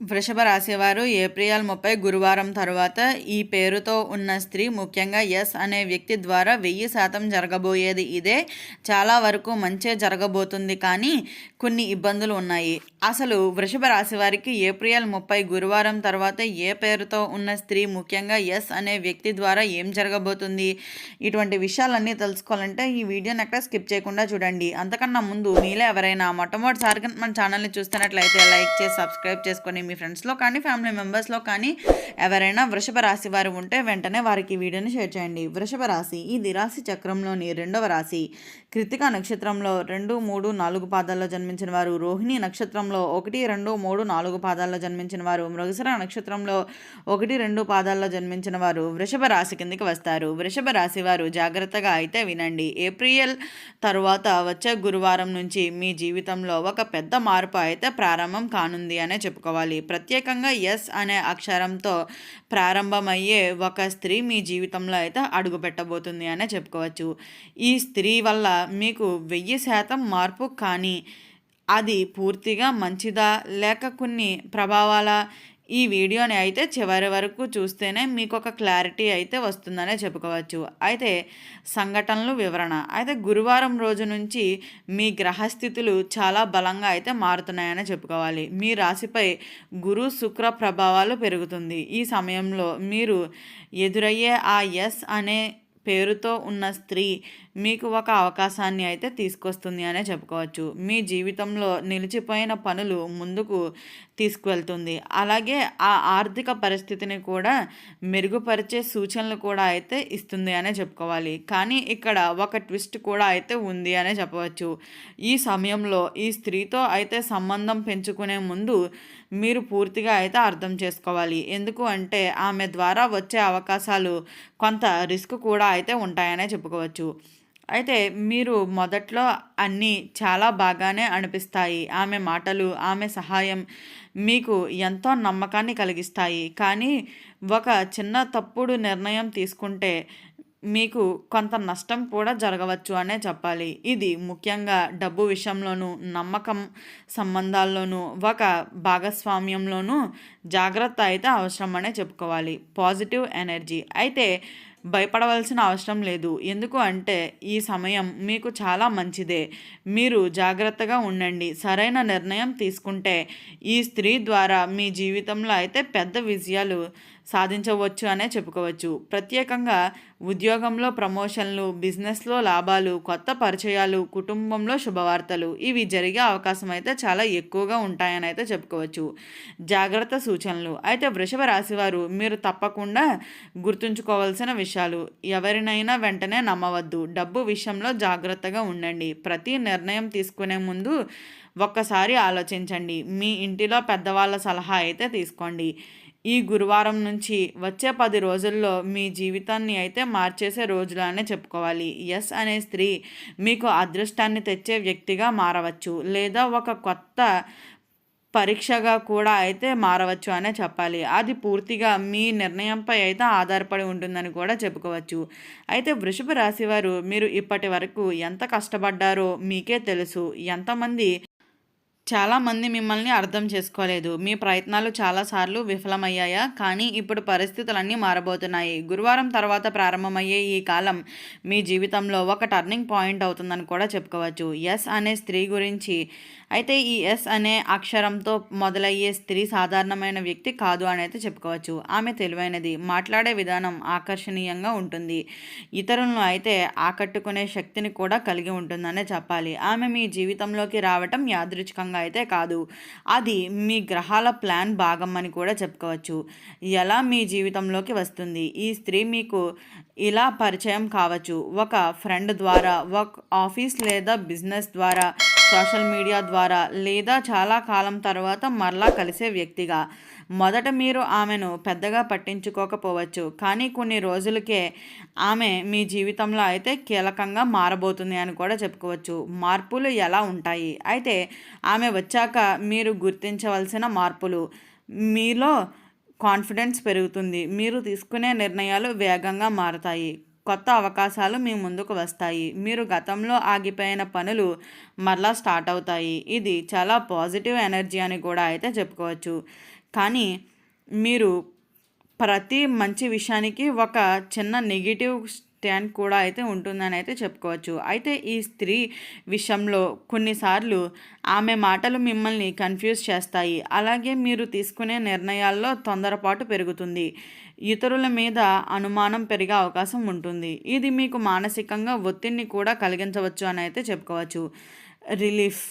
వృషభ రాశివారు ఏప్రిల్ 30 గురువారం తర్వాత ఈ పేరుతో ఉన్న స్త్రీ, ముఖ్యంగా ఎస్ అనే వ్యక్తి ద్వారా 1000% జరగబోయేది ఇదే. చాలా వరకు మంచే జరగబోతుంది, కానీ కొన్ని ఇబ్బందులు ఉన్నాయి. అసలు వృషభ రాశి వారికి ఏప్రిల్ 30 గురువారం తర్వాత ఏ పేరుతో ఉన్న స్త్రీ, ముఖ్యంగా ఎస్ అనే వ్యక్తి ద్వారా ఏం జరగబోతుంది, ఇటువంటి విషయాలన్నీ తెలుసుకోవాలంటే ఈ వీడియోని ఎక్కడ స్కిప్ చేయకుండా చూడండి. అంతకన్నా ముందు మీలో ఎవరైనా మొట్టమొదటిసారిగా మన ఛానల్ని చూస్తున్నట్లయితే లైక్ చేసి సబ్స్క్రైబ్ చేసుకొని మీ ఫ్రెండ్స్లో కానీ ఫ్యామిలీ మెంబర్స్లో కానీ ఎవరైనా వృషభ రాశి వారు ఉంటే వెంటనే వారికి వీడియోని షేర్ చేయండి. వృషభ రాశి ఇది రాశి చక్రంలోని రెండవ రాశి. కృతిక నక్షత్రంలో 2, 3, 4 పాదాల్లో జన్మించిన వారు, రోహిణి నక్షత్రంలో 1, 2, 3, 4 పాదాల్లో జన్మించిన వారు, మృగశిర నక్షత్రంలో 1, 2 పాదాల్లో జన్మించిన వారు వృషభ రాశి కిందకి వస్తారు. వృషభ రాశి వారు జాగ్రత్తగా అయితే వినండి. ఏప్రిల్ తరువాత వచ్చే గురువారం నుంచి మీ జీవితంలో ఒక పెద్ద మార్పు అయితే ప్రారంభం కానుంది అనే చెప్పుకోవాలి. ప్రత్యేకంగా ఎస్ అనే అక్షరంతో ప్రారంభమయ్యే ఒక స్త్రీ మీ జీవితంలో అయితే అడుగు పెట్టబోతుంది అనే చెప్పుకోవచ్చు. ఈ స్త్రీ వల్ల మీకు 1000% మార్పు, కానీ అది పూర్తిగా మంచిదా లేక కొన్ని ప్రభావాల, ఈ వీడియోని అయితే చివరి వరకు చూస్తేనే మీకు ఒక క్లారిటీ అయితే వస్తుందనే చెప్పుకోవచ్చు. అయితే సంఘటనలు వివరణ అయితే గురువారం రోజు నుంచి మీ గ్రహస్థితులు చాలా బలంగా అయితే మారుతున్నాయని చెప్పుకోవాలి. మీ రాశిపై గురు శుక్ర ప్రభావాలు పెరుగుతుంది. ఈ సమయంలో మీరు ఎదురయ్యే ఆ ఎస్ అనే పేరుతో ఉన్న స్త్రీ మీకు ఒక అవకాశాన్ని అయితే తీసుకొస్తుంది అనే చెప్పుకోవచ్చు. మీ జీవితంలో నిలిచిపోయిన పనులు ముందుకు తీసుకువెళ్తుంది. అలాగే ఆ ఆర్థిక పరిస్థితిని కూడా మెరుగుపరిచే సూచనలు కూడా అయితే ఇస్తుంది అనే చెప్పుకోవాలి. కానీ ఇక్కడ ఒక ట్విస్ట్ కూడా అయితే ఉంది అనే చెప్పవచ్చు. ఈ సమయంలో ఈ స్త్రీతో అయితే సంబంధం పెంచుకునే ముందు మీరు పూర్తిగా అయితే అర్థం చేసుకోవాలి. ఎందుకు అంటే ఆమె ద్వారా వచ్చే అవకాశాలు కొంత రిస్క్ కూడా అయితే ఉంటాయనే చెప్పుకోవచ్చు. అయితే మీరు మొదట్లో అన్నీ చాలా బాగానే అనిపిస్తాయి. ఆమె మాటలు, ఆమె సహాయం మీకు ఎంతో నమ్మకాన్ని కలిగిస్తాయి. కానీ ఒక చిన్న తప్పుడు నిర్ణయం తీసుకుంటే మీకు కొంత నష్టం కూడా జరగవచ్చు అనే చెప్పాలి. ఇది ముఖ్యంగా డబ్బు విషయంలోనూ, నమ్మకం సంబంధాల్లోనూ, ఒక భాగస్వామ్యంలోనూ జాగ్రత్త అయితే అవసరం అనే చెప్పుకోవాలి. పాజిటివ్ ఎనర్జీ అయితే భయపడవలసిన అవసరం లేదు. ఎందుకు అంటే ఈ సమయం మీకు చాలా మంచిదే. మీరు జాగ్రత్తగా ఉండండి. సరైన నిర్ణయం తీసుకుంటే ఈ స్త్రీ ద్వారా మీ జీవితంలో అయితే పెద్ద విజయాలు సాధించవచ్చు అనే చెప్పుకోవచ్చు. ప్రత్యేకంగా ఉద్యోగంలో ప్రమోషన్లు, బిజినెస్లో లాభాలు, కొత్త పరిచయాలు, కుటుంబంలో శుభవార్తలు ఇవి జరిగే అవకాశం అయితే చాలా ఎక్కువగా ఉంటాయని అయితే చెప్పుకోవచ్చు. జాగ్రత్త సూచనలు అయితే వృషభ రాశి వారు మీరు తప్పకుండా గుర్తుంచుకోవాల్సిన విషయాలు: ఎవరినైనా వెంటనే నమ్మవద్దు. డబ్బు విషయంలో జాగ్రత్తగా ఉండండి. ప్రతి నిర్ణయం తీసుకునే ముందు ఒక్కసారి ఆలోచించండి. మీ ఇంటిలో పెద్దవాళ్ళ సలహా అయితే తీసుకోండి. ఈ గురువారం నుంచి వచ్చే 10 రోజుల్లో మీ జీవితాన్ని అయితే మార్చేసే రోజులు అనే చెప్పుకోవాలి. ఎస్ అనే స్త్రీ మీకు అదృష్టాన్ని తెచ్చే వ్యక్తిగా మారవచ్చు, లేదా ఒక కొత్త పరీక్షగా కూడా అయితే మారవచ్చు అనే చెప్పాలి. అది పూర్తిగా మీ నిర్ణయంపై అయితే ఆధారపడి ఉంటుందని కూడా చెప్పుకోవచ్చు. అయితే వృషభ రాశి వారు మీరు ఇప్పటి వరకు ఎంత కష్టపడ్డారో మీకే తెలుసు. చాలామంది మిమ్మల్ని అర్థం చేసుకోలేదు. మీ ప్రయత్నాలు చాలాసార్లు విఫలమయ్యాయా? కానీ ఇప్పుడు పరిస్థితులన్నీ మారబోతున్నాయి. గురువారం తర్వాత ప్రారంభమయ్యే ఈ కాలం మీ జీవితంలో ఒక టర్నింగ్ పాయింట్ అవుతుందని కూడా చెప్పుకోవచ్చు. ఎస్ అనే స్త్రీ గురించి అయితే ఈ ఎస్ అనే అక్షరంతో మొదలయ్యే స్త్రీ సాధారణమైన వ్యక్తి కాదు అని అయితే చెప్పుకోవచ్చు. ఆమె తెలివైనది, మాట్లాడే విధానం ఆకర్షణీయంగా ఉంటుంది, ఇతరులను అయితే ఆకట్టుకునే శక్తిని కూడా కలిగి ఉంటుందనే చెప్పాలి. ఆమె మీ జీవితంలోకి రావటం యాదృచ్ఛికంగా అయితే కాదు, అది మీ గ్రహాల ప్లాన్ భాగం అని కూడా చెప్పుకోవచ్చు. ఎలా మీ జీవితంలోకి వస్తుంది? ఈ స్త్రీ మీకు ఇలా పరిచయం కావచ్చు: ఒక ఫ్రెండ్ ద్వారా, ఒక ఆఫీస్ లేదా బిజినెస్ ద్వారా, సోషల్ మీడియా ద్వారా, లేదా చాలా కాలం తర్వాత మరలా కలిసే వ్యక్తిగా. మొదట మీరు ఆమెను పెద్దగా పట్టించుకోకపోవచ్చు, కానీ కొన్ని రోజులకే ఆమె మీ జీవితంలో అయితే కీలకంగా మారబోతుంది అని కూడా చెప్పుకోవచ్చు. మార్పులు ఎలా ఉంటాయి? అయితే ఆమె వచ్చాక మీరు గుర్తించవలసిన మార్పులు: మీలో కాన్ఫిడెన్స్ పెరుగుతుంది, మీరు తీసుకునే నిర్ణయాలు వేగంగా మారతాయి, కొత్త అవకాశాలు మీ ముందుకు వస్తాయి, మీరు గతంలో ఆగిపోయిన పనులు మరలా స్టార్ట్ అవుతాయి. ఇది చాలా పాజిటివ్ ఎనర్జీ అని కూడా అయితే చెప్పుకోవచ్చు. కానీ మీరు ప్రతి మంచి విషయానికి ఒక చిన్న నెగిటివ్ స్టాండ్ కూడా అయితే ఉంటుందని అయితే చెప్పుకోవచ్చు. అయితే ఈ స్త్రీ విషయంలో కొన్నిసార్లు ఆమె మాటలు మిమ్మల్ని కన్ఫ్యూజ్ చేస్తాయి. అలాగే మీరు తీసుకునే నిర్ణయాల్లో తొందరపాటు పెరుగుతుంది. ఇతరుల మీద అనుమానం పెరిగే అవకాశం ఉంటుంది. ఇది మీకు మానసికంగా ఒత్తిడిని కూడా కలిగించవచ్చు అని అయితే చెప్పుకోవచ్చు. రిలీఫ్.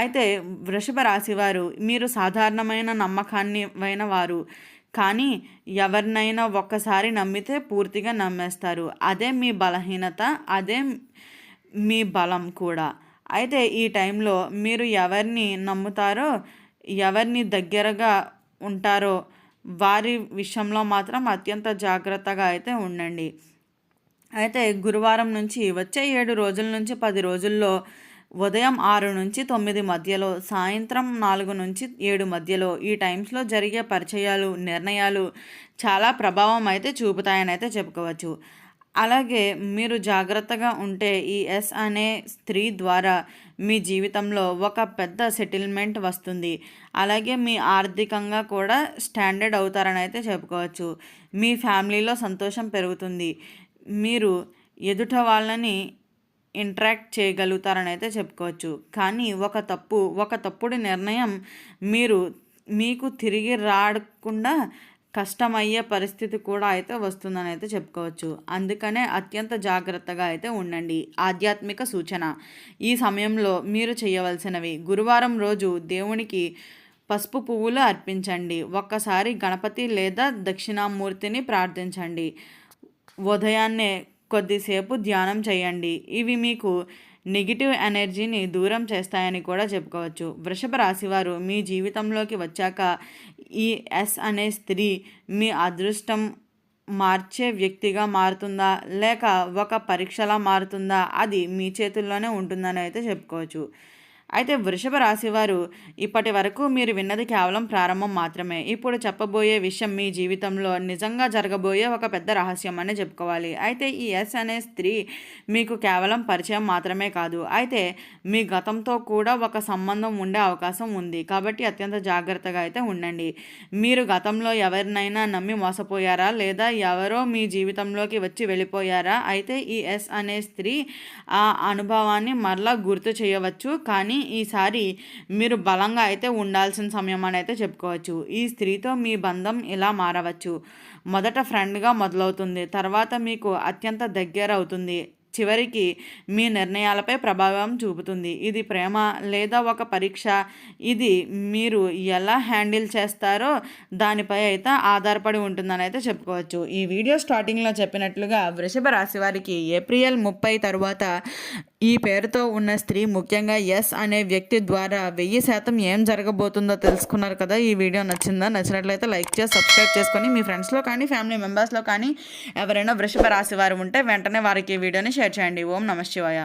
అయితే వృషభ రాశి వారు మీరు సాధారణమైన నమ్మకాన్ని వారు, కానీ ఎవరినైనా ఒక్కసారి నమ్మితే పూర్తిగా నమ్మేస్తారు. అదే మీ బలహీనత, అదే మీ బలం కూడా. అయితే ఈ టైంలో మీరు ఎవరిని నమ్ముతారో, ఎవరిని దగ్గరగా ఉంటారో వారి విషయంలో మాత్రం అత్యంత జాగ్రత్తగా అయితే ఉండండి. అయితే గురువారం నుంచి వచ్చే 7 రోజుల నుంచి 10 రోజుల్లో ఉదయం 6 నుంచి 9 మధ్యలో, సాయంత్రం 4 నుంచి 7 మధ్యలో ఈ టైమ్స్లో జరిగే పరిచయాలు, నిర్ణయాలు చాలా ప్రభావం అయితే చూపుతాయని అయితే చెప్పుకోవచ్చు. అలాగే మీరు జాగ్రత్తగా ఉంటే ఈ ఎస్ అనే స్త్రీ ద్వారా మీ జీవితంలో ఒక పెద్ద సెటిల్మెంట్ వస్తుంది. అలాగే మీ ఆర్థికంగా కూడా స్టాండర్డ్ అవుతారని అయితే చెప్పుకోవచ్చు. మీ ఫ్యామిలీలో సంతోషం పెరుగుతుంది. మీరు ఎదుట వాళ్ళని ఇంటరాక్ట్ చేయగలుగుతారని అయితే చెప్పుకోవచ్చు. కానీ ఒక తప్పుడు నిర్ణయం మీకు తిరిగి రాకుండా కష్టమయ్యే పరిస్థితి కూడా అయితే వస్తుందని అయితే చెప్పుకోవచ్చు. అందుకనే అత్యంత జాగ్రత్తగా అయితే ఉండండి. ఆధ్యాత్మిక సూచన. ఈ సమయంలో మీరు చేయవలసినవి: గురువారం రోజు దేవునికి పసుపు పువ్వులు అర్పించండి. ఒక్కసారి గణపతి లేదా దక్షిణామూర్తిని ప్రార్థించండి. ఉదయాన్నే కొద్దిసేపు ధ్యానం చేయండి. ఇవి మీకు నెగిటివ్ ఎనర్జీని దూరం చేస్తాయని కూడా చెప్పుకోవచ్చు. వృషభ రాశివారు మీ జీవితంలోకి వచ్చాక ఈ ఎస్ అనే స్త్రీ మీ అదృష్టం మార్చే వ్యక్తిగా మారుతుందా, లేక ఒక పరీక్షలా మారుతుందా, అది మీ చేతుల్లోనే ఉంటుందని అయితే చెప్పుకోవచ్చు. అయితే వృషభ రాశివారు ఇప్పటి వరకు మీరు విన్నది కేవలం ప్రారంభం మాత్రమే. ఇప్పుడు చెప్పబోయే విషయం మీ జీవితంలో నిజంగా జరగబోయే ఒక పెద్ద రహస్యం అని చెప్పుకోవాలి. అయితే ఈ ఎస్ అనే స్త్రీ మీకు కేవలం పరిచయం మాత్రమే కాదు, అయితే మీ గతంతో కూడా ఒక సంబంధం ఉండే అవకాశం ఉంది. కాబట్టి అత్యంత జాగ్రత్తగా అయితే ఉండండి. మీరు గతంలో ఎవరినైనా నమ్మి మోసపోయారా, లేదా ఎవరో మీ జీవితంలోకి వచ్చి వెళ్ళిపోయారా? అయితే ఈ ఎస్ అనే స్త్రీ ఆ అనుభవాన్ని మరలా గుర్తు చేయవచ్చు. కానీ ఈసారి మీరు బలంగా అయితే ఉండాల్సిన సమయం అని అయితే చెప్పుకోవచ్చు. ఈ స్త్రీతో మీ బంధం ఇలా మారవచ్చు. మొదట ఫ్రెండ్గా మొదలవుతుంది, తర్వాత మీకు అత్యంత దగ్గర అవుతుంది, చివరికి మీ నిర్ణయాలపై ప్రభావం చూపుతుంది. ఇది ప్రేమ లేదా ఒక పరీక్ష? ఇది మీరు ఎలా హ్యాండిల్ చేస్తారో దానిపై అయితే ఆధారపడి ఉంటుందని అయితే చెప్పుకోవచ్చు. ఈ వీడియో స్టార్టింగ్లో చెప్పినట్లుగా వృషభ రాశి వారికి ఏప్రిల్ 30 తర్వాత ఈ పేరుతో ఉన్న స్త్రీ, ముఖ్యంగా ఎస్ అనే వ్యక్తి ద్వారా 1000% ఏం జరగబోతుందో తెలుసుకున్నారు కదా. ఈ వీడియో నచ్చిందా? నచ్చినట్లయితే లైక్ చేసి సబ్స్క్రైబ్ చేసుకొని మీ ఫ్రెండ్స్లో కానీ ఫ్యామిలీ మెంబర్స్లో కానీ ఎవరైనా వృషభ రాశి వారు ఉంటే వెంటనే వారికి ఈ వీడియోని షేర్ చేయండి. ఓం నమః శివాయ.